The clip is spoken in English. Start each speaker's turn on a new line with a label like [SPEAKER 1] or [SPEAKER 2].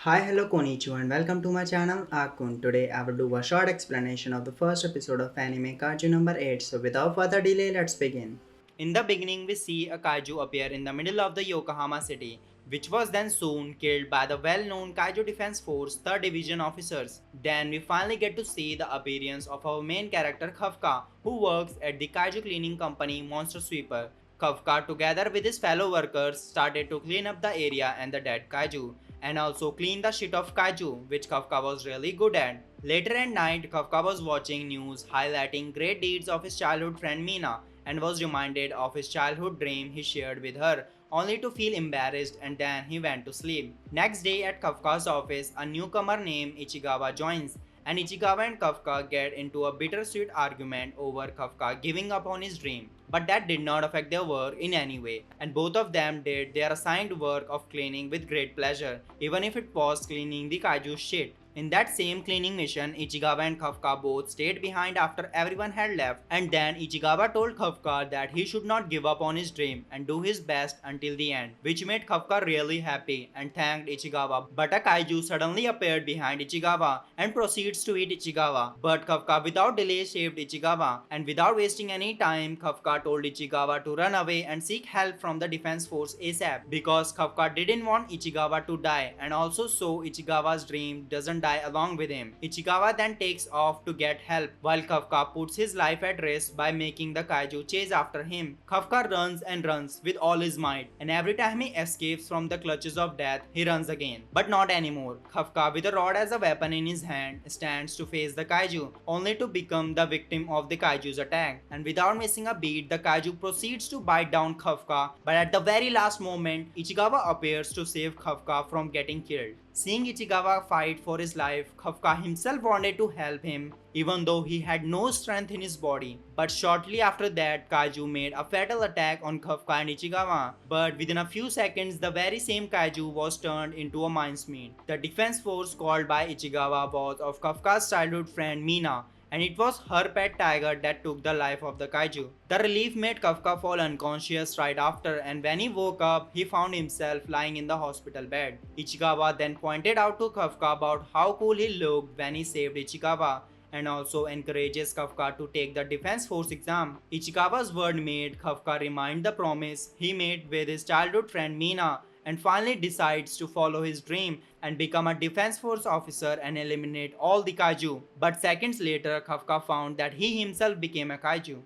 [SPEAKER 1] Hi, hello, konnichiwa, and welcome to my channel, Akun. Today, I will do a short explanation of the first episode of anime Kaiju number 8. So, without further delay, let's begin. In the beginning, we see a kaiju appear in the middle of the Yokohama city, which was then soon killed by the well known Kaiju Defense Force 3rd Division officers. Then, we finally get to see the appearance of our main character Kafka, who works at the Kaiju cleaning company Monster Sweeper. Kafka, together with his fellow workers, started to clean up the area and the dead kaiju, and also clean the shit of kaiju, which Kafka was really good at. Later at night, Kafka was watching news highlighting great deeds of his childhood friend Mina and was reminded of his childhood dream he shared with her, only to feel embarrassed and then he went to sleep. Next day at Kafka's office, a newcomer named Ichigawa joins, and Ichigawa and Kafka get into a bittersweet argument over Kafka giving up on his dream. But that did not affect their work in any way, and both of them did their assigned work of cleaning with great pleasure, even if it was cleaning the kaiju shit. In that same cleaning mission, Ichigawa and Kafka both stayed behind after everyone had left, and then Ichigawa told Kafka that he should not give up on his dream and do his best until the end, which made Kafka really happy and thanked Ichigawa. But a kaiju suddenly appeared behind Ichigawa and proceeds to eat Ichigawa. But Kafka without delay saved Ichigawa, and without wasting any time, Kafka told Ichigawa to run away and seek help from the defense force ASAP because Kafka didn't want Ichigawa to die, and also so Ichigawa's dream doesn't die along with him. Ichigawa then takes off to get help while Kafka puts his life at risk by making the kaiju chase after him. Kafka runs and runs with all his might, and every time he escapes from the clutches of death, he runs again. But not anymore. Kafka, with a rod as a weapon in his hand, stands to face the kaiju, only to become the victim of the kaiju's attack. And without missing a beat, the kaiju proceeds to bite down Kafka, but at the very last moment, Ichigawa appears to save Kafka from getting killed. Seeing Ichigawa fight for his life, Kafka himself wanted to help him, even though he had no strength in his body. But shortly after that, Kaiju made a fatal attack on Kafka and Ichigawa. But within a few seconds, the very same Kaiju was turned into a mincemeat. The defense force called by Ichigawa was of Kafka's childhood friend Mina, and it was her pet tiger that took the life of the kaiju. The relief made Kafka fall unconscious right after, and when he woke up, he found himself lying in the hospital bed. Ichigawa then pointed out to Kafka about how cool he looked when he saved Ichigawa, and also encourages Kafka to take the Defense Force exam. Ichigawa's word made Kafka remind the promise he made with his childhood friend Mina, and finally decides to follow his dream and become a defense force officer and eliminate all the kaiju. But seconds later, Kafka found that he himself became a kaiju.